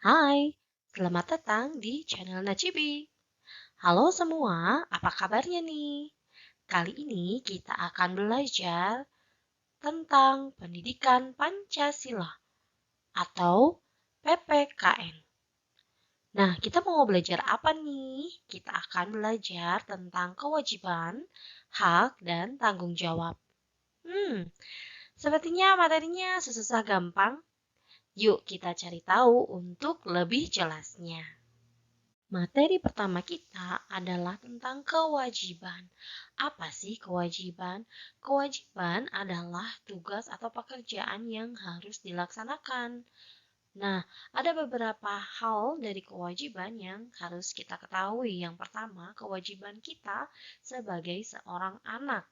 Hai, selamat datang di channel Nacibi. Halo semua, apa kabarnya nih? Kali ini kita akan belajar tentang pendidikan Pancasila atau PPKN. Nah, kita mau belajar apa nih? Kita akan belajar tentang kewajiban, hak, dan tanggung jawab. Sepertinya materinya susah gampang. Yuk kita cari tahu untuk lebih jelasnya. Materi pertama kita adalah tentang kewajiban. Apa sih kewajiban? Kewajiban adalah tugas atau pekerjaan yang harus dilaksanakan. Nah, ada beberapa hal dari kewajiban yang harus kita ketahui. Yang pertama, kewajiban kita sebagai seorang anak.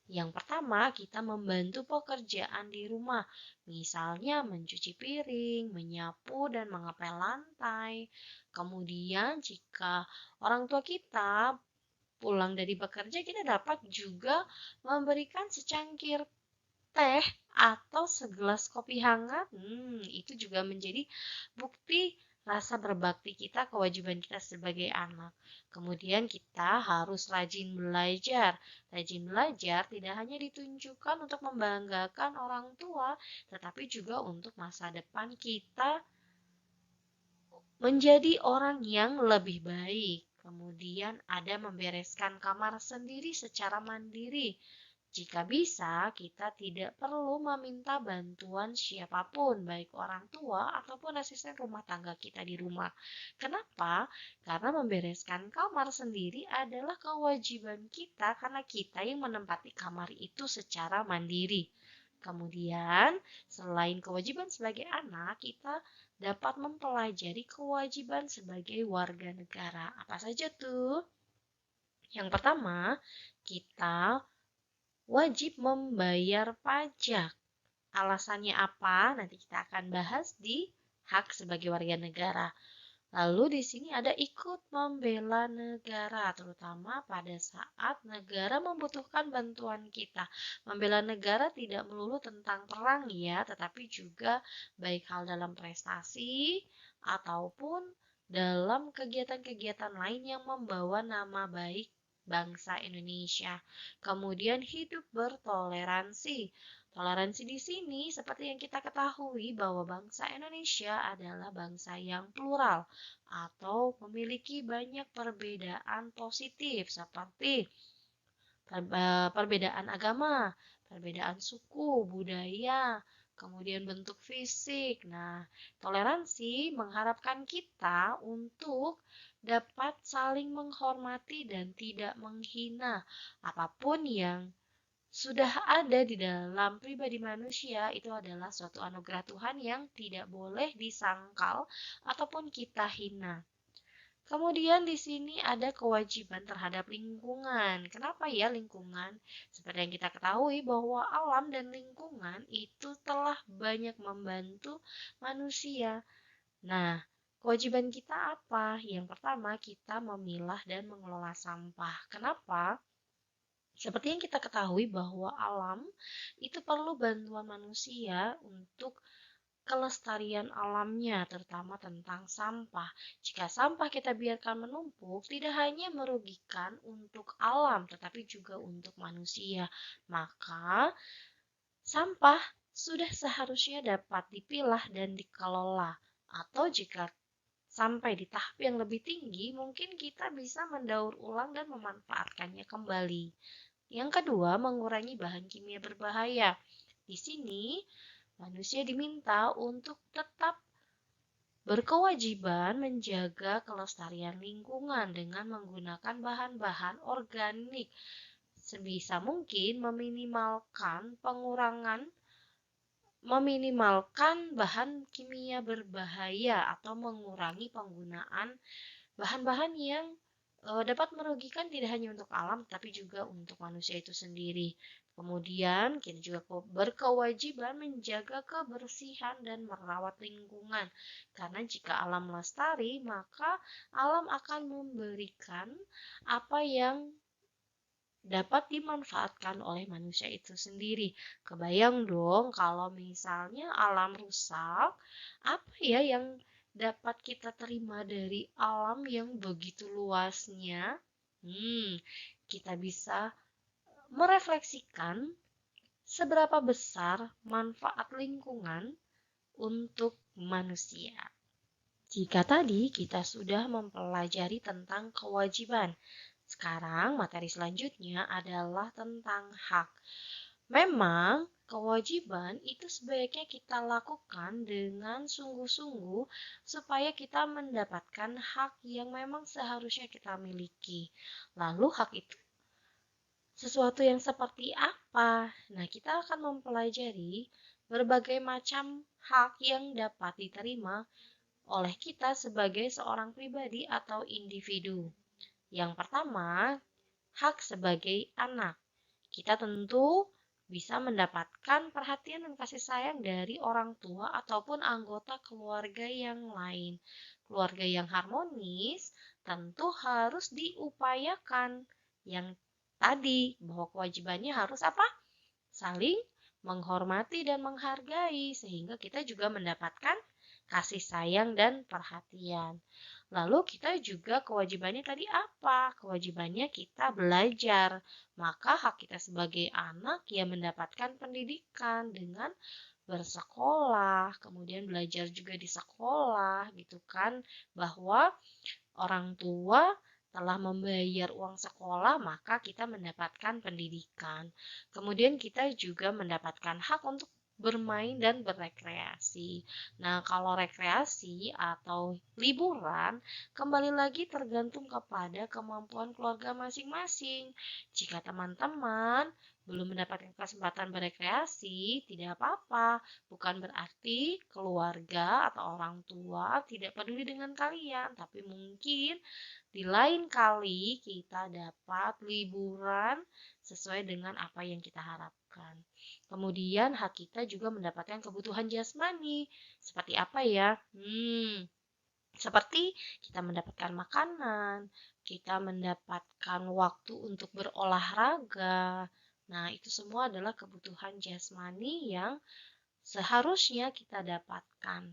Yang pertama, kita membantu pekerjaan di rumah, misalnya mencuci piring, menyapu, dan mengepel lantai. Kemudian, jika orang tua kita pulang dari bekerja, kita dapat juga memberikan secangkir teh atau segelas kopi hangat. Itu juga menjadi bukti rasa berbakti kita, kewajiban kita sebagai anak. Kemudian kita harus rajin belajar. Rajin belajar tidak hanya ditunjukkan untuk membanggakan orang tua, tetapi juga untuk masa depan kita menjadi orang yang lebih baik. Kemudian ada membereskan kamar sendiri secara mandiri. Jika bisa, kita tidak perlu meminta bantuan siapapun, baik orang tua ataupun asisten rumah tangga kita di rumah. Kenapa? Karena membereskan kamar sendiri adalah kewajiban kita karena kita yang menempati kamar itu secara mandiri. Kemudian, selain kewajiban sebagai anak, kita dapat mempelajari kewajiban sebagai warga negara. Apa saja tuh? Yang pertama, kita wajib membayar pajak. Alasannya apa? Nanti kita akan bahas di hak sebagai warga negara. Lalu di sini ada ikut membela negara, terutama pada saat negara membutuhkan bantuan kita. Membela negara tidak melulu tentang perang ya, tetapi juga baik hal dalam prestasi ataupun dalam kegiatan-kegiatan lain yang membawa nama baik bangsa Indonesia. Kemudian hidup bertoleransi. Toleransi di sini seperti yang kita ketahui bahwa bangsa Indonesia adalah bangsa yang plural atau memiliki banyak perbedaan positif seperti perbedaan agama, perbedaan suku, budaya, kemudian bentuk fisik. Nah, toleransi mengharapkan kita untuk dapat saling menghormati dan tidak menghina apapun yang sudah ada di dalam pribadi manusia. Itu adalah suatu anugerah Tuhan yang tidak boleh disangkal ataupun kita hina. Kemudian di sini ada kewajiban terhadap lingkungan. Kenapa ya lingkungan? Seperti yang kita ketahui bahwa alam dan lingkungan itu telah banyak membantu manusia. Nah, kewajiban kita apa? Yang pertama, kita memilah dan mengelola sampah. Kenapa? Seperti yang kita ketahui bahwa alam itu perlu bantuan manusia untuk kelestarian alamnya, terutama tentang sampah. Jika sampah kita biarkan menumpuk, tidak hanya merugikan untuk alam, tetapi juga untuk manusia. Maka, sampah sudah seharusnya dapat dipilah dan dikelola. Atau jika sampai di tahap yang lebih tinggi, mungkin kita bisa mendaur ulang dan memanfaatkannya kembali. Yang kedua, mengurangi bahan kimia berbahaya. Di sini, manusia diminta untuk tetap berkewajiban menjaga kelestarian lingkungan dengan menggunakan bahan-bahan organik. Sebisa mungkin meminimalkan bahan kimia berbahaya atau mengurangi penggunaan bahan-bahan yang dapat merugikan tidak hanya untuk alam tapi juga untuk manusia itu sendiri. Kemudian kita juga berkewajiban menjaga kebersihan dan merawat lingkungan. Karena jika alam lestari, maka alam akan memberikan apa yang dapat dimanfaatkan oleh manusia itu sendiri. Kebayang dong kalau misalnya alam rusak, apa ya yang dapat kita terima dari alam yang begitu luasnya, kita bisa merefleksikan seberapa besar manfaat lingkungan untuk manusia. Jika tadi kita sudah mempelajari tentang kewajiban, sekarang materi selanjutnya adalah tentang hak. Memang kewajiban itu sebaiknya kita lakukan dengan sungguh-sungguh supaya kita mendapatkan hak yang memang seharusnya kita miliki. Lalu hak itu sesuatu yang seperti apa? Nah, kita akan mempelajari berbagai macam hak yang dapat diterima oleh kita sebagai seorang pribadi atau individu. Yang pertama, hak sebagai anak. Kita tentu bisa mendapatkan perhatian dan kasih sayang dari orang tua ataupun anggota keluarga yang lain. Keluarga yang harmonis tentu harus diupayakan. Yang tadi bahwa kewajibannya harus apa? Saling menghormati dan menghargai sehingga kita juga mendapatkan kasih sayang dan perhatian. Lalu kita juga kewajibannya tadi apa? Kewajibannya kita belajar. Maka hak kita sebagai anak ya mendapatkan pendidikan dengan bersekolah, kemudian belajar juga di sekolah gitu kan, bahwa orang tua telah membayar uang sekolah, maka kita mendapatkan pendidikan. Kemudian kita juga mendapatkan hak untuk bermain dan berrekreasi. Nah, kalau rekreasi atau liburan kembali lagi tergantung kepada kemampuan keluarga masing-masing. Jika teman-teman belum mendapatkan kesempatan berekreasi, tidak apa-apa. Bukan berarti keluarga atau orang tua tidak peduli dengan kalian, tapi mungkin di lain kali kita dapat liburan sesuai dengan apa yang kita harapkan. Kemudian hak kita juga mendapatkan kebutuhan jasmani. Seperti apa ya? Seperti kita mendapatkan makanan, kita mendapatkan waktu untuk berolahraga. Nah, itu semua adalah kebutuhan jasmani yang seharusnya kita dapatkan.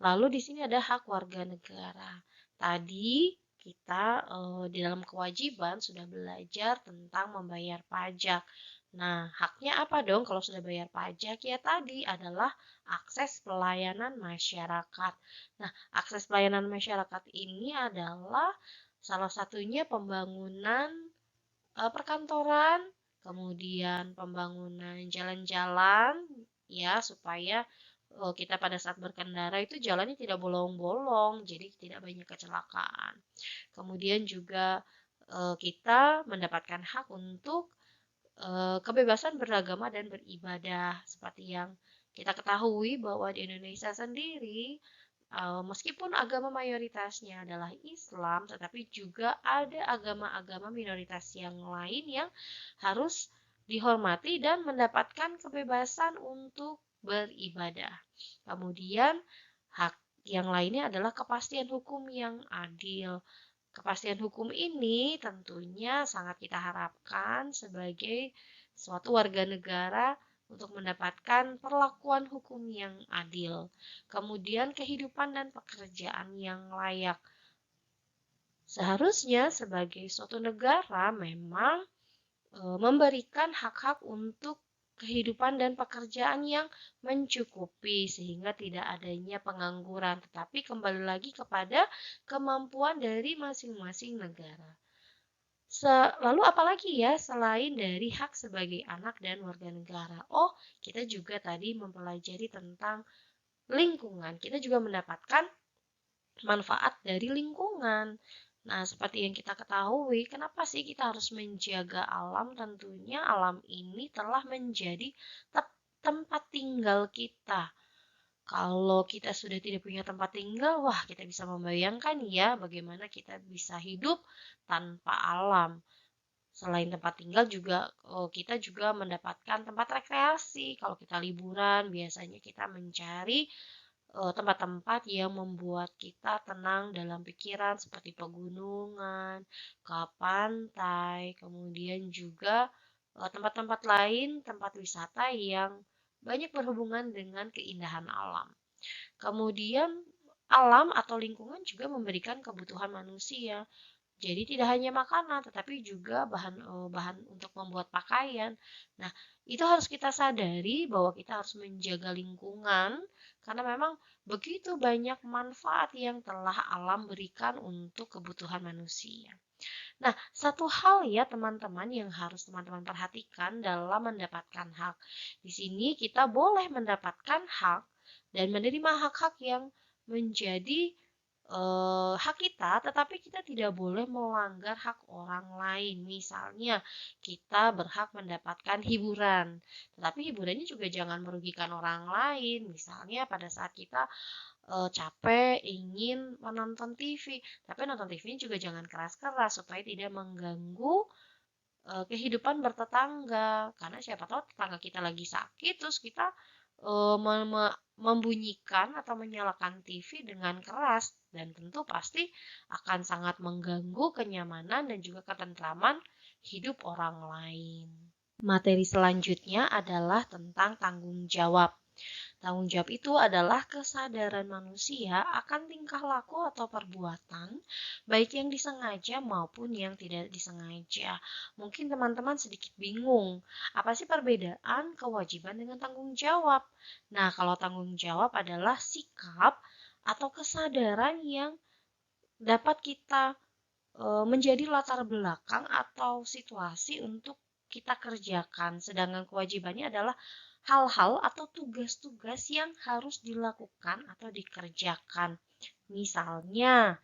Lalu di sini ada hak warga negara. Tadi kita di dalam kewajiban sudah belajar tentang membayar pajak. Nah, haknya apa dong kalau sudah bayar pajak? Ya tadi adalah akses pelayanan masyarakat. Nah, akses pelayanan masyarakat ini adalah salah satunya pembangunan perkantoran, kemudian pembangunan jalan-jalan ya supaya kita pada saat berkendara itu jalannya tidak bolong-bolong, jadi tidak banyak kecelakaan. Kemudian juga kita mendapatkan hak untuk kebebasan beragama dan beribadah seperti yang kita ketahui bahwa di Indonesia sendiri meskipun agama mayoritasnya adalah Islam, tetapi juga ada agama-agama minoritas yang lain yang harus dihormati dan mendapatkan kebebasan untuk beribadah. Kemudian hak yang lainnya adalah kepastian hukum yang adil. Kepastian hukum ini tentunya sangat kita harapkan sebagai suatu warga negara untuk mendapatkan perlakuan hukum yang adil. Kemudian kehidupan dan pekerjaan yang layak. Seharusnya sebagai suatu negara memang memberikan hak-hak untuk kehidupan dan pekerjaan yang mencukupi sehingga tidak adanya pengangguran, tetapi kembali lagi kepada kemampuan dari masing-masing negara. Lalu apalagi ya selain dari hak sebagai anak dan warga negara? Oh, kita juga tadi mempelajari tentang lingkungan. Kita juga mendapatkan manfaat dari lingkungan. Nah, seperti yang kita ketahui, kenapa sih kita harus menjaga alam? Tentunya alam ini telah menjadi tempat tinggal kita. Kalau kita sudah tidak punya tempat tinggal, wah kita bisa membayangkan ya bagaimana kita bisa hidup tanpa alam. Selain tempat tinggal juga kita juga mendapatkan tempat rekreasi. Kalau kita liburan, biasanya kita mencari tempat-tempat yang membuat kita tenang dalam pikiran seperti pegunungan, ke pantai, kemudian juga tempat-tempat lain, tempat wisata yang banyak berhubungan dengan keindahan alam. Kemudian alam atau lingkungan juga memberikan kebutuhan manusia. Jadi tidak hanya makanan, tetapi juga bahan untuk membuat pakaian. Nah, itu harus kita sadari bahwa kita harus menjaga lingkungan karena memang begitu banyak manfaat yang telah alam berikan untuk kebutuhan manusia. Nah, satu hal ya teman-teman yang harus teman-teman perhatikan dalam mendapatkan hak. Di sini kita boleh mendapatkan hak dan menerima hak-hak yang menjadi hak kita, tetapi kita tidak boleh melanggar hak orang lain. Misalnya, kita berhak mendapatkan hiburan, tetapi hiburannya juga jangan merugikan orang lain. Misalnya pada saat kita capek ingin menonton TV, tapi nonton TV-nya juga jangan keras-keras supaya tidak mengganggu kehidupan bertetangga. Karena siapa tahu tetangga kita lagi sakit, terus kita membunyikan atau menyalakan TV dengan keras dan tentu pasti akan sangat mengganggu kenyamanan dan juga ketentraman hidup orang lain. Materi selanjutnya adalah tentang tanggung jawab. Tanggung jawab itu adalah kesadaran manusia akan tingkah laku atau perbuatan, baik yang disengaja maupun yang tidak disengaja. Mungkin teman-teman sedikit bingung, apa sih perbedaan kewajiban dengan tanggung jawab? Nah, kalau tanggung jawab adalah sikap atau kesadaran yang dapat kita menjadi latar belakang atau situasi untuk kita kerjakan. Sedangkan kewajibannya adalah hal-hal atau tugas-tugas yang harus dilakukan atau dikerjakan. Misalnya,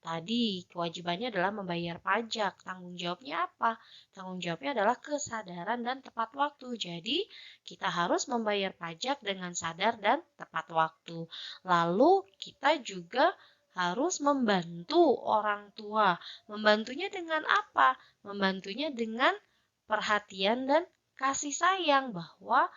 tadi kewajibannya adalah membayar pajak. Tanggung jawabnya apa? Tanggung jawabnya adalah kesadaran dan tepat waktu. Jadi, kita harus membayar pajak dengan sadar dan tepat waktu. Lalu, kita juga harus membantu orang tua. Membantunya dengan apa? Membantunya dengan perhatian dan kasih sayang bahwa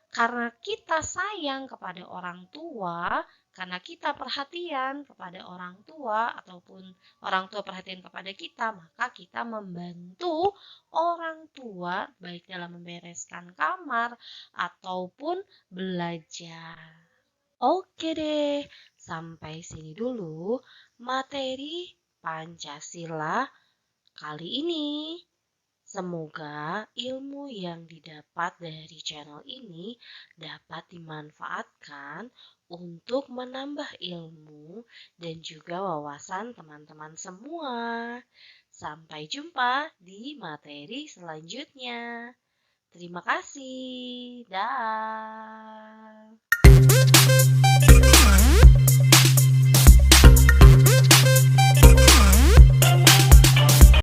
karena kita sayang kepada orang tua, karena kita perhatian kepada orang tua ataupun orang tua perhatian kepada kita, maka kita membantu orang tua baik dalam membereskan kamar ataupun belajar. Oke deh, sampai sini dulu materi Pancasila kali ini. Semoga ilmu yang didapat dari channel ini dapat dimanfaatkan untuk menambah ilmu dan juga wawasan teman-teman semua. Sampai jumpa di materi selanjutnya. Terima kasih. Dah.